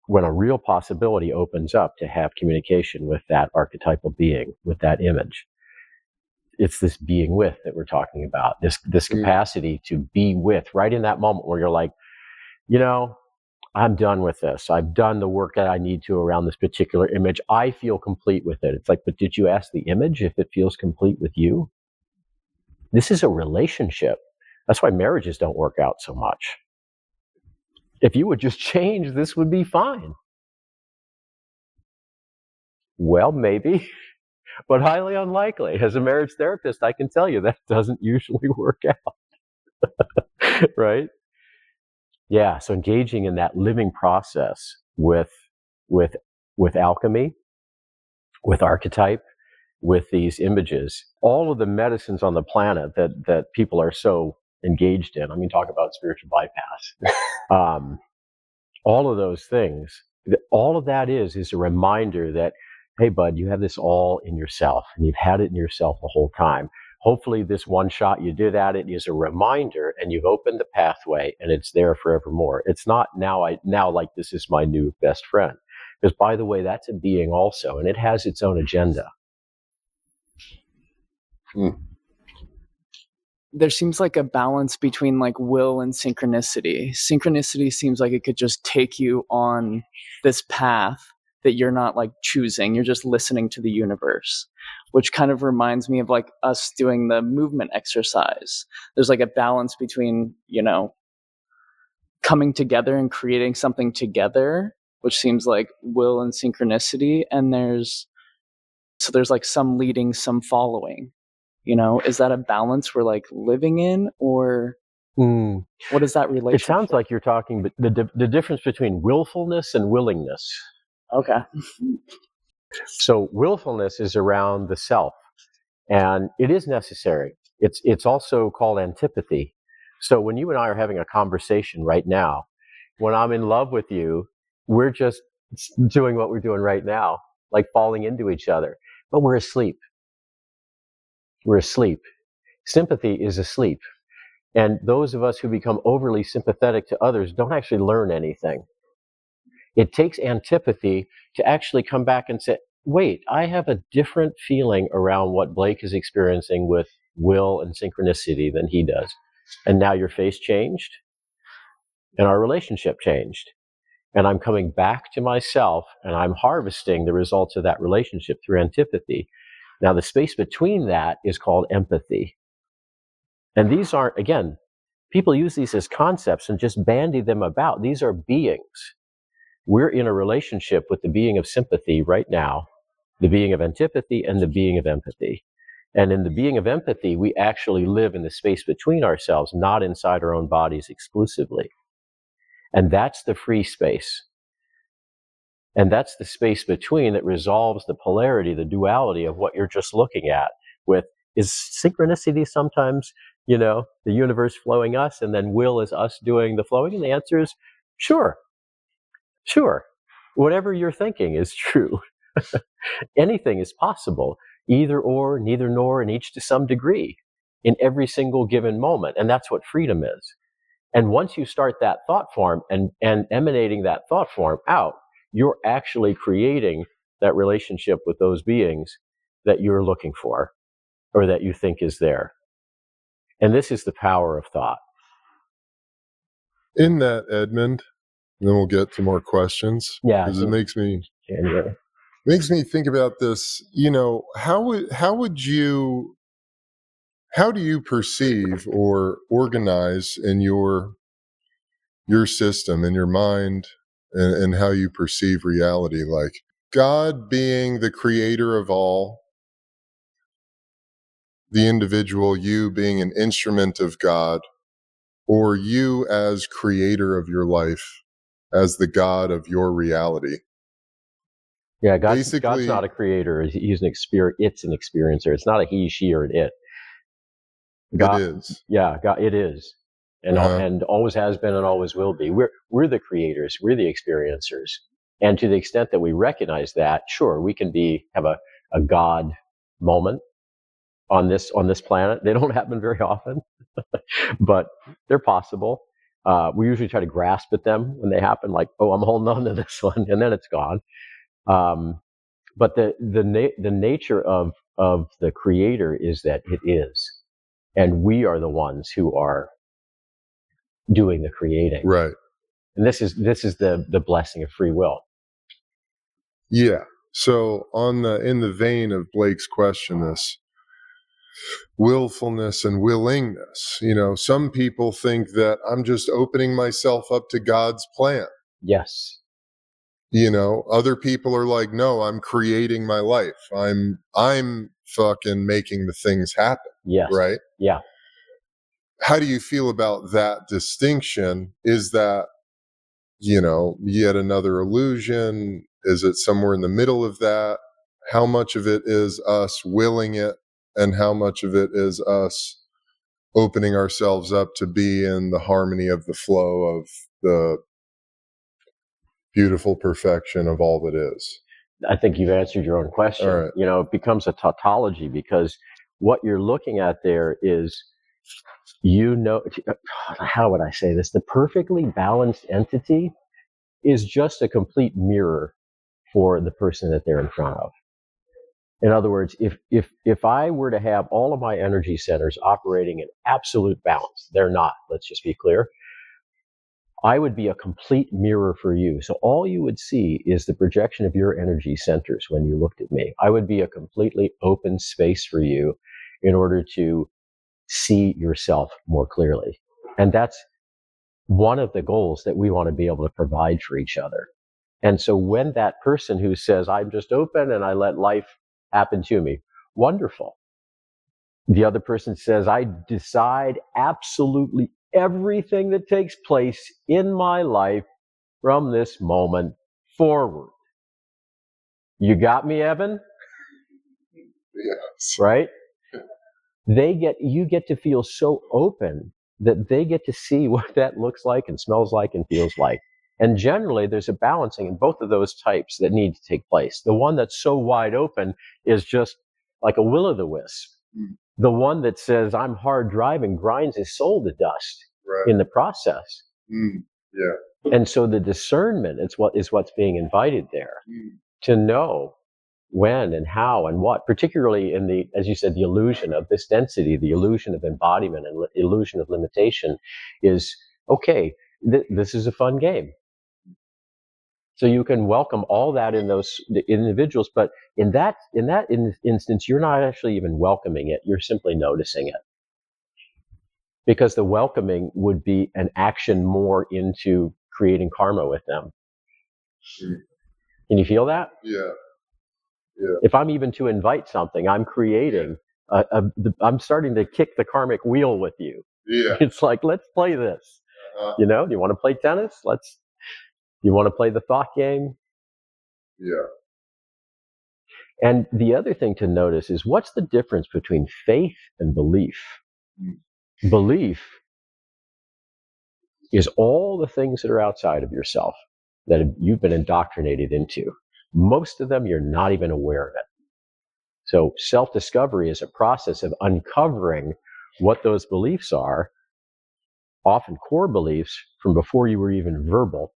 when a real possibility opens up to have communication with that archetypal being, with that image. It's this being with that we're talking about, this capacity to be with right in that moment where you're like, I'm done with this. I've done the work that I need to around this particular image. I feel complete with it. It's like, but did you ask the image if it feels complete with you? This is a relationship. That's why marriages don't work out so much. If you would just change, this would be fine. Well, maybe, but highly unlikely. As a marriage therapist, I can tell you that doesn't usually work out. Right? Yeah, so engaging in that living process with alchemy, with archetype, with these images, all of the medicines on the planet that people are so engaged in. I mean, talk about spiritual bypass. All of those things, all of that is a reminder that, hey, bud, you have this all in yourself, and you've had it in yourself the whole time. Hopefully this one shot you did at it is a reminder, and you've opened the pathway, and it's there forevermore. It's not now like this is my new best friend. Because, by the way, that's a being also, and it has its own agenda. There seems like a balance between like will and synchronicity. Synchronicity seems like it could just take you on this path that you're not like choosing. You're just listening to the universe, which kind of reminds me of like us doing the movement exercise. There's like a balance between, coming together and creating something together, which seems like will and synchronicity. And there's like some leading, some following. Is that a balance we're like living in, or what is that relationship? It sounds like you're talking the difference between willfulness and willingness. Okay. So willfulness is around the self, and it is necessary. It's also called antipathy. So when you and I are having a conversation right now, when I'm in love with you, we're just doing what we're doing right now, like falling into each other, but we're asleep. We're asleep. Sympathy is asleep. And those of us who become overly sympathetic to others don't actually learn anything. It takes antipathy to actually come back and say, wait, I have a different feeling around what Blake is experiencing with will and synchronicity than he does. And now your face changed, and our relationship changed. And I'm coming back to myself, and I'm harvesting the results of that relationship through antipathy. Now, the space between that is called empathy. And these aren't, again, people use these as concepts and just bandy them about. These are beings. We're in a relationship with the being of sympathy right now, the being of antipathy, and the being of empathy. And in the being of empathy, we actually live in the space between ourselves, not inside our own bodies exclusively. And that's the free space. And that's the space between that resolves the polarity, the duality of what you're just looking at with, is synchronicity sometimes, the universe flowing us and then will is us doing the flowing? And the answer is sure. Whatever you're thinking is true. Anything is possible, either or, neither nor, and each to some degree in every single given moment. And that's what freedom is. And once you start that thought form and emanating that thought form out, you're actually creating that relationship with those beings that you're looking for or that you think is there. And this is the power of thought. In that, Edmund, and then we'll get to more questions. Yeah, because it makes me think about this. How do you perceive or organize in your system, in your mind, and how you perceive reality? Like God being the creator of all, the individual, you being an instrument of God, or you as creator of your life, as the God of your reality. Yeah, God's not a creator. He's an experience. It's an experiencer. It's not a he, she, or an it. God, it is. Yeah, God, it is, and always has been and always will be. We're the creators. We're the experiencers. And to the extent that we recognize that, sure, we can have a God moment on this planet. They don't happen very often, but they're possible. We usually try to grasp at them when they happen, like, oh, I'm holding on to this one, and then it's gone. But the nature of the creator is that it is, and we are the ones who are doing the creating. Right. And this is the blessing of free will. Yeah. So in the vein of Blake's question, this willfulness and willingness, some people think that I'm just opening myself up to God's plan. Yes. Other people are like, no, I'm creating my life. I'm fucking making the things happen. Yes. Right? Yeah. How do you feel about that distinction? Is that, yet another illusion? Is it somewhere in the middle of that? How much of it is us willing it, and how much of it is us opening ourselves up to be in the harmony of the flow of the beautiful perfection of all that is? I think you've answered your own question. All right. It becomes a tautology, because what you're looking at there is, how would I say this? The perfectly balanced entity is just a complete mirror for the person that they're in front of. In other words, if I were to have all of my energy centers operating in absolute balance, they're not, let's just be clear, I would be a complete mirror for you. So all you would see is the projection of your energy centers when you looked at me. I would be a completely open space for you in order to see yourself more clearly. And that's one of the goals that we want to be able to provide for each other. And so when that person who says, I'm just open and I let life happen to me, wonderful. The other person says, I decide absolutely everything that takes place in my life from this moment forward. You got me, Evan? Yes. Right? You get to feel so open that they get to see what that looks like and smells like and feels like. And generally, there's a balancing in both of those types that need to take place. The one that's so wide open is just like a will-o'-the-wisp. Mm. The one that says, I'm hard driving, grinds his soul to dust in the process. Mm. Yeah. And so the discernment is what's being invited there, to know when and how and what, particularly in the, as you said, the illusion of this density, the illusion of embodiment and illusion of limitation is, okay, this is a fun game. So you can welcome all that in those individuals, but in that instance, you're not actually even welcoming it. You're simply noticing it. Because the welcoming would be an action more into creating karma with them. Can you feel that? Yeah. If I'm even to invite something, I'm creating I'm starting to kick the karmic wheel with you. Yeah. It's like, let's play this. Do you want to play tennis? You want to play the thought game? Yeah. And the other thing to notice is, what's the difference between faith and belief? Belief is all the things that are outside of yourself that you've been indoctrinated into. Most of them, you're not even aware of it. So self-discovery is a process of uncovering what those beliefs are, often core beliefs from before you were even verbal,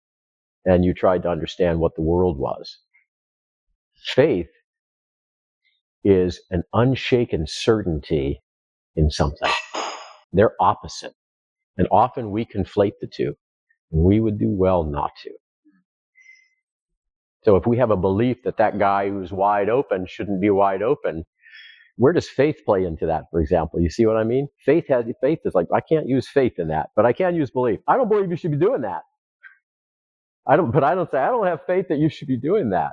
and you tried to understand what the world was. Faith is an unshaken certainty in something. They're opposite. And often we conflate the two. And we would do well not to. So if we have a belief that that guy who's wide open shouldn't be wide open, where does faith play into that, for example? You see what I mean? Faith is like, I can't use faith in that, but I can use belief. I don't believe you should be doing that. I don't have faith that you should be doing that.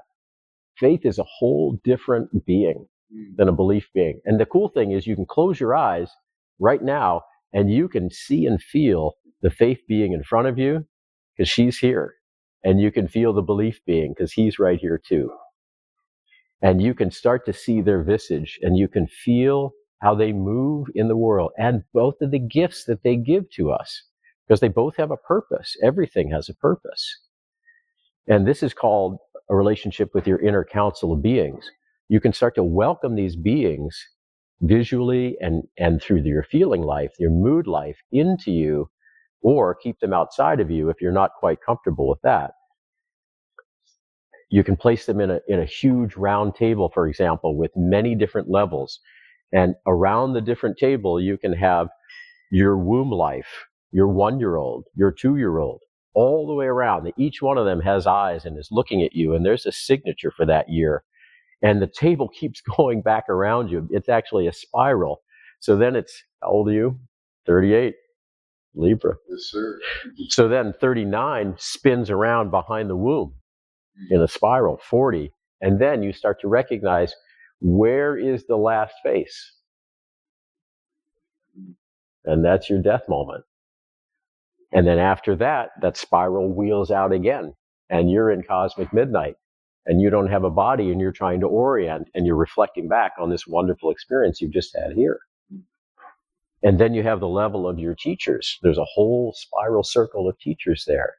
Faith is a whole different being than a belief being. And the cool thing is, you can close your eyes right now and you can see and feel the faith being in front of you, because she's here. And you can feel the belief being, because he's right here too. And you can start to see their visage, and you can feel how they move in the world, and both of the gifts that they give to us, because they both have a purpose. Everything has a purpose. And this is called a relationship with your inner council of beings. You can start to welcome these beings visually and through your feeling life, your mood life, into you, or keep them outside of you if you're not quite comfortable with that. You can place them in a huge round table, for example, with many different levels. And around the different table, you can have your womb life, your 1-year-old, your 2-year-old, all the way around. Each one of them has eyes and is looking at you, and there's a signature for that year. And the table keeps going back around you. It's actually a spiral. So then it's, how old are you? 38, Libra. Yes, sir. So then 39 spins around behind the womb in a spiral, 40. And then you start to recognize, where is the last face? And that's your death moment. And then after that, that spiral wheels out again, and you're in cosmic midnight, and you don't have a body, and you're trying to orient, and you're reflecting back on this wonderful experience you've just had here. And then you have the level of your teachers. There's a whole spiral circle of teachers there.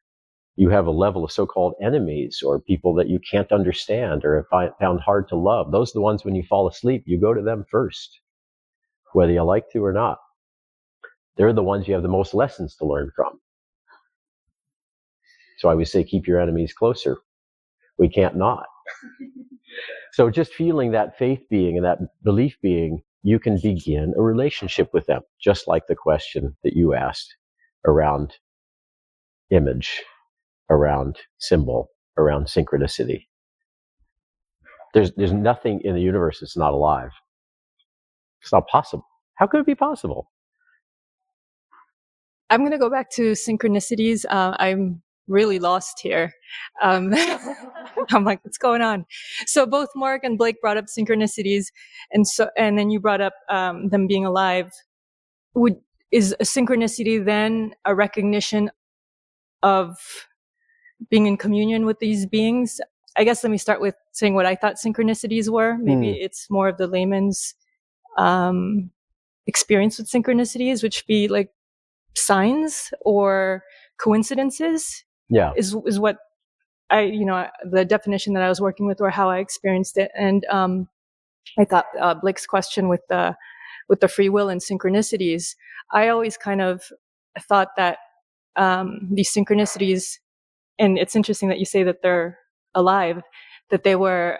You have a level of so-called enemies, or people that you can't understand or have found hard to love. Those are the ones, when you fall asleep, you go to them first, whether you like to or not. They're the ones you have the most lessons to learn from. So I always say, keep your enemies closer. We can't not. So just feeling that faith being and that belief being, you can begin a relationship with them, just like the question that you asked around image, around symbol, around synchronicity. There's nothing in the universe that's not alive. It's not possible. How could it be possible? I'm going to go back to synchronicities. I'm really lost here. I'm like, what's going on? So both Mark and Blake brought up synchronicities, and then you brought up them being alive. Is a synchronicity then a recognition of being in communion with these beings? I guess let me start with saying what I thought synchronicities were. Maybe it's more of the layman's experience with synchronicities, which be like signs or coincidences. Yeah, is what the definition that I was working with, or how I experienced it. And I thought Blake's question with the free will and synchronicities, I always kind of thought that these synchronicities, and it's interesting that you say that they're alive, that they were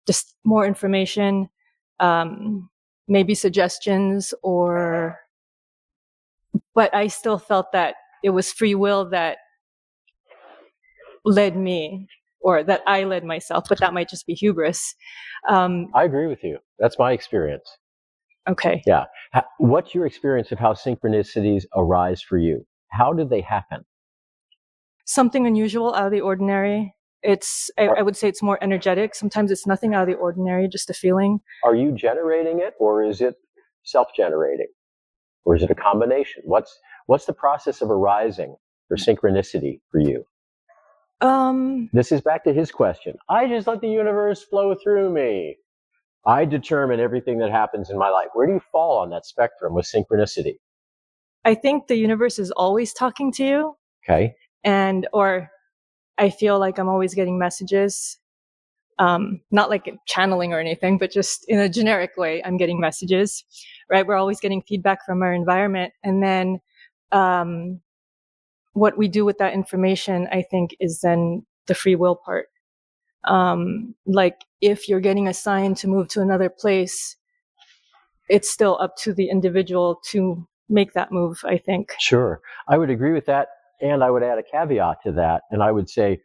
just more information, maybe suggestions, but I still felt that it was free will that led me, or that I led myself, but that might just be hubris. I agree with you. That's my experience. Okay. Yeah. What's your experience of how synchronicities arise for you? How do they happen? Something unusual, out of the ordinary. I would say it's more energetic. Sometimes it's nothing out of the ordinary, just a feeling. Are you generating it, or is it self-generating? Or is it a combination? What's the process of arising for synchronicity for you? This is back to his question. I just let the universe flow through me. I determine everything that happens in my life. Where do you fall on that spectrum with synchronicity? I think the universe is always talking to you. Okay. Or I feel like I'm always getting messages. Not like channeling or anything, but just in a generic way, I'm getting messages, right? We're always getting feedback from our environment. And then what we do with that information, I think, is then the free will part. Like if you're getting assigned to move to another place, it's still up to the individual to make that move, I think. Sure. I would agree with that. And I would add a caveat to that. And I would say,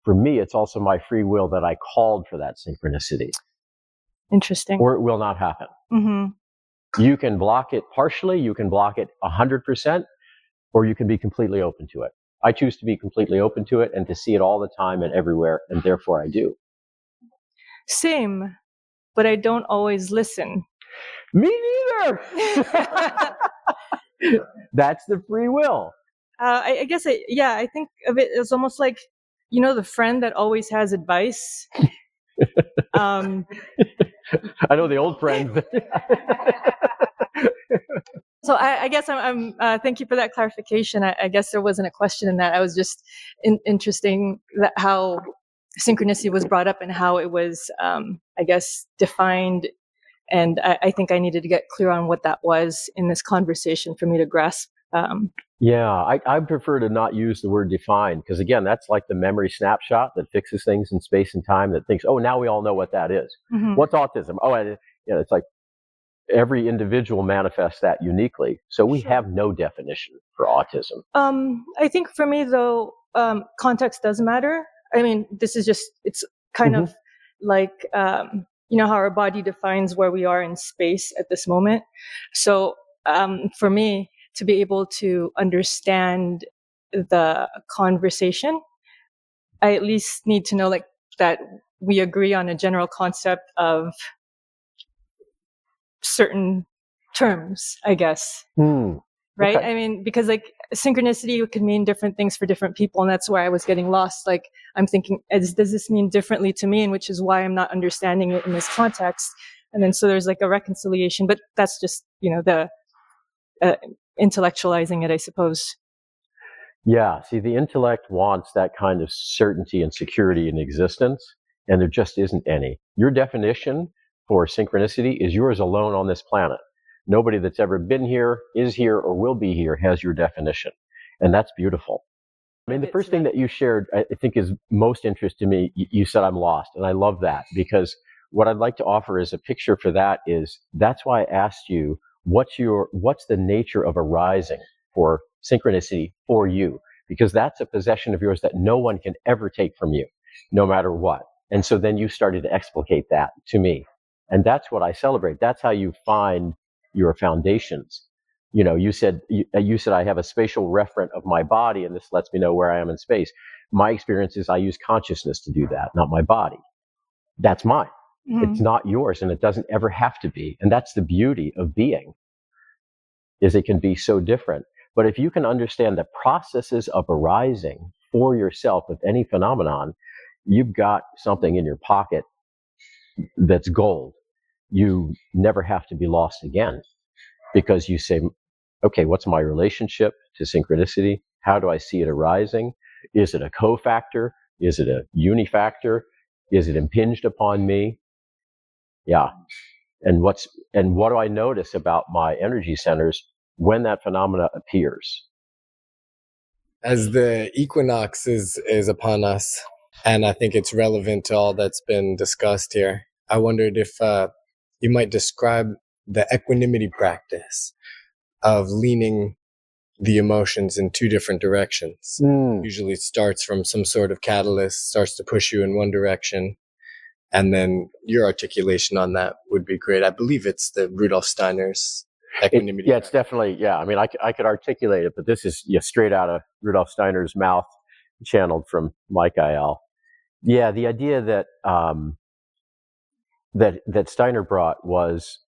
for me, it's also my free will that I called for that synchronicity. Interesting. Or it will not happen. Mm-hmm. You can block it partially, you can block it 100%, or you can be completely open to it. I choose to be completely open to it and to see it all the time and everywhere, and therefore I do. Same, but I don't always listen. Me neither! That's the free will. I guess, I think of it as almost like, the friend that always has advice. I know the old friends. So I guess I'm thank you for that clarification. I guess there wasn't a question in that. I was just interesting that how synchronicity was brought up and how it was, I guess, defined. And I think I needed to get clear on what that was in this conversation for me to grasp. I prefer to not use the word define, because again, that's like the memory snapshot that fixes things in space and time, that thinks, oh, now we all know what that is. Mm-hmm. What's autism? Oh, it's like every individual manifests that uniquely. So we have no definition for autism. I think for me, though, context does matter. I mean, this is just, it's kind of like, how our body defines where we are in space at this moment. So for me, to be able to understand the conversation, I at least need to know like that we agree on a general concept of certain terms, I guess. Right? Okay. I mean, because like synchronicity could mean different things for different people, and that's where I was getting lost. Like I'm thinking, does this mean differently to me? And which is why I'm not understanding it in this context. And then so there's like a reconciliation, but that's just, the intellectualizing it, I suppose. Yeah, see, the intellect wants that kind of certainty and security in existence, and there just isn't any. Your definition for synchronicity is yours alone on this planet. Nobody that's ever been here, is here, or will be here has your definition, and that's beautiful. I mean, the first thing that you shared, I think, is most interesting to me. You said, I'm lost, and I love that, because what I'd like to offer as a picture for that is, that's why I asked you, what's the nature of arising for synchronicity for you? Because that's a possession of yours that no one can ever take from you, no matter what. And so then you started to explicate that to me. And that's what I celebrate. That's how you find your foundations. You said I have a spatial referent of my body, and this lets me know where I am in space. My experience is I use consciousness to do that, not my body. That's mine. It's not yours, and it doesn't ever have to be. And that's the beauty of being, is it can be so different. But if you can understand the processes of arising for yourself with any phenomenon, you've got something in your pocket that's gold. You never have to be lost again, because you say, okay, what's my relationship to synchronicity? How do I see it arising? Is it a cofactor? Is it a unifactor? Is it impinged upon me? Yeah. And what do I notice about my energy centers when that phenomena appears? As the equinox is upon us, and I think it's relevant to all that's been discussed here, I wondered if you might describe the equanimity practice of leaning the emotions in two different directions. Usually it starts from some sort of catalyst, starts to push you in one direction, and then your articulation on that would be great. I believe it's the Rudolf Steiner's equanimity. It's definitely, I mean, I could articulate it, but this is straight out of Rudolf Steiner's mouth, channeled from Mike IL. Yeah, the idea that that Steiner brought was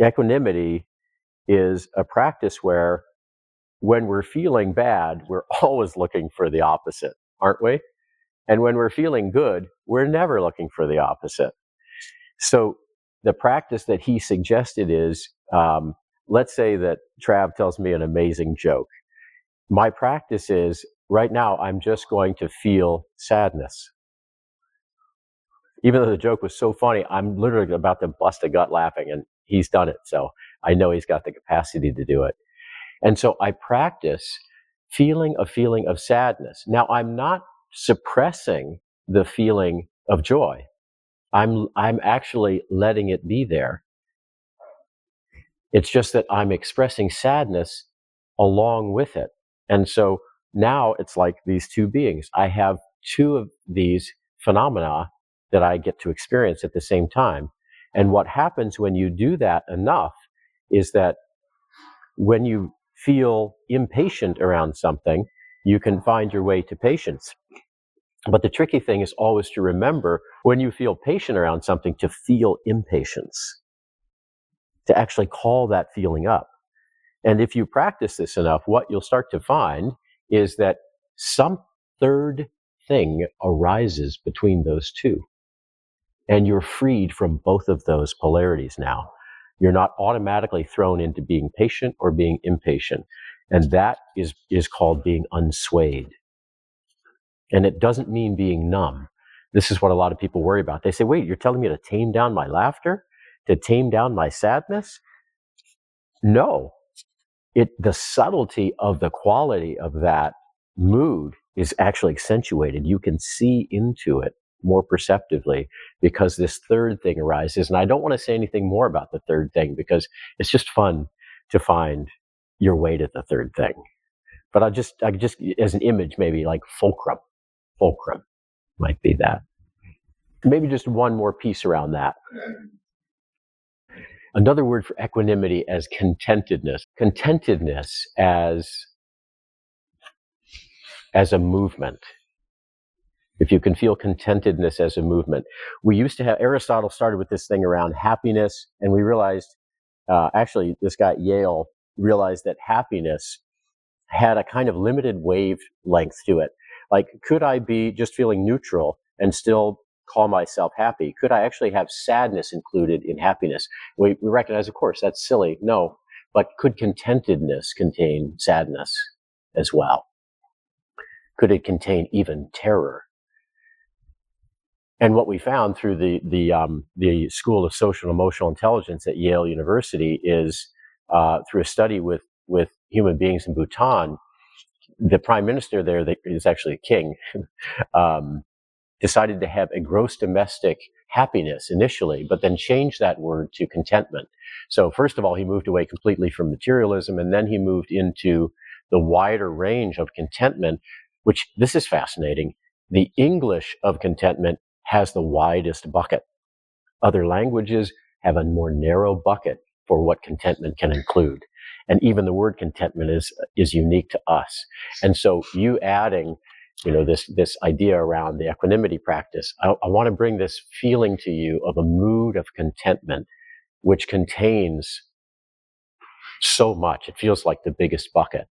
equanimity is a practice where when we're feeling bad, we're always looking for the opposite, aren't we? And when we're feeling good, we're never looking for the opposite. So the practice that he suggested is, let's say that Trav tells me an amazing joke. My practice is, right now, I'm just going to feel sadness. Even though the joke was so funny, I'm literally about to bust a gut laughing, and he's done it. So I know he's got the capacity to do it. And so I practice feeling a feeling of sadness. Now, I'm not suppressing the feeling of joy. I'm actually letting it be there. It's just that I'm expressing sadness along with it. And so now it's like these two beings. I have two of these phenomena that I get to experience at the same time. And what happens when you do that enough is that when you feel impatient around something, you can find your way to patience. But the tricky thing is always to remember, when you feel patient around something, to feel impatience, to actually call that feeling up. And if you practice this enough, what you'll start to find is that some third thing arises between those two. And you're freed from both of those polarities now. You're not automatically thrown into being patient or being impatient. And that is called being unswayed. And it doesn't mean being numb. This is what a lot of people worry about. They say, wait, you're telling me to tame down my laughter? To tame down my sadness? No. The subtlety of the quality of that mood is actually accentuated. You can see into it more perceptively because this third thing arises. And I don't want to say anything more about the third thing because it's just fun to find your way to the third thing. But I just as an image, maybe like fulcrum might be that. Maybe just one more piece around that. Another word for equanimity as contentedness. Contentedness as a movement. If you can feel contentedness as a movement. We used to have, Aristotle started with this thing around happiness, and we realized, actually this guy at Yale realized that happiness had a kind of limited wavelength to it. Like, could I be just feeling neutral and still call myself happy? Could I actually have sadness included in happiness? We recognize, of course, that's silly. No, but could contentedness contain sadness as well? Could it contain even terror? And what we found through the School of Social and Emotional Intelligence at Yale University is through a study with human beings in Bhutan, the prime minister there, that is actually a king, decided to have a gross domestic happiness initially, but then changed that word to contentment. So first of all, he moved away completely from materialism, and then he moved into the wider range of contentment, which, this is fascinating. The English of contentment has the widest bucket. Other languages have a more narrow bucket for what contentment can include. And even the word contentment is unique to us. And so you adding, this idea around the equanimity practice, I want to bring this feeling to you of a mood of contentment, which contains so much. It feels like the biggest bucket.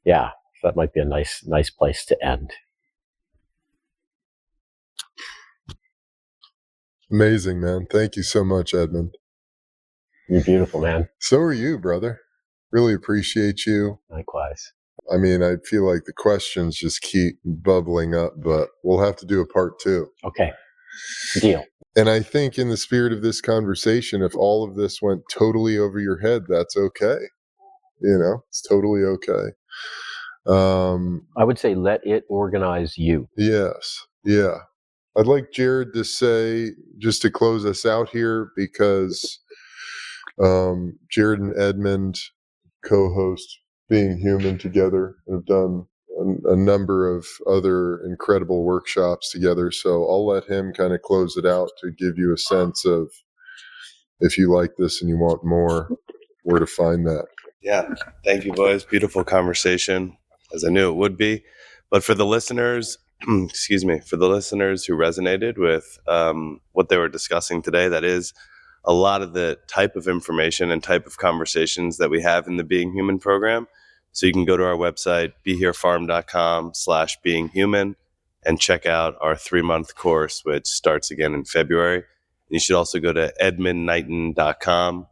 Yeah, that might be a nice place to end. Amazing, man. Thank you so much, Edmund. You're beautiful, man. So are you, brother. Really appreciate you. Likewise. I mean, I feel like the questions just keep bubbling up, but we'll have to do a part 2. Okay. Deal. And I think in the spirit of this conversation, if all of this went totally over your head, that's okay. It's totally okay. I would say let it organize you. Yes. Yeah. I'd like Jared to say, just to close us out here, because Jared and Edmund co-host Being Human together and have done a number of other incredible workshops together. So I'll let him kind of close it out to give you a sense of, if you like this and you want more, where to find that. Yeah. Thank you, boys. Beautiful conversation, as I knew it would be. But for the listeners, for the listeners who resonated with what they were discussing today, that is a lot of the type of information and type of conversations that we have in the Being Human program. So you can go to our website, beherefarm.com/beinghuman, and check out our 3-month course, which starts again in February. You should also go to edmundknighton.com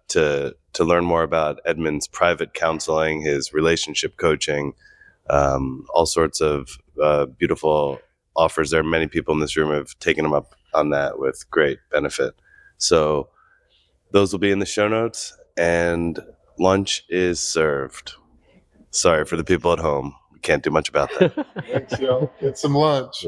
to learn more about Edmund's private counseling, his relationship coaching, all sorts of beautiful offers there. Many people in this room have taken him up on that with great benefit. So those will be in the show notes, and lunch is served. Sorry for the people at home. We can't do much about that. Thanks, y'all. Get some lunch. Yeah.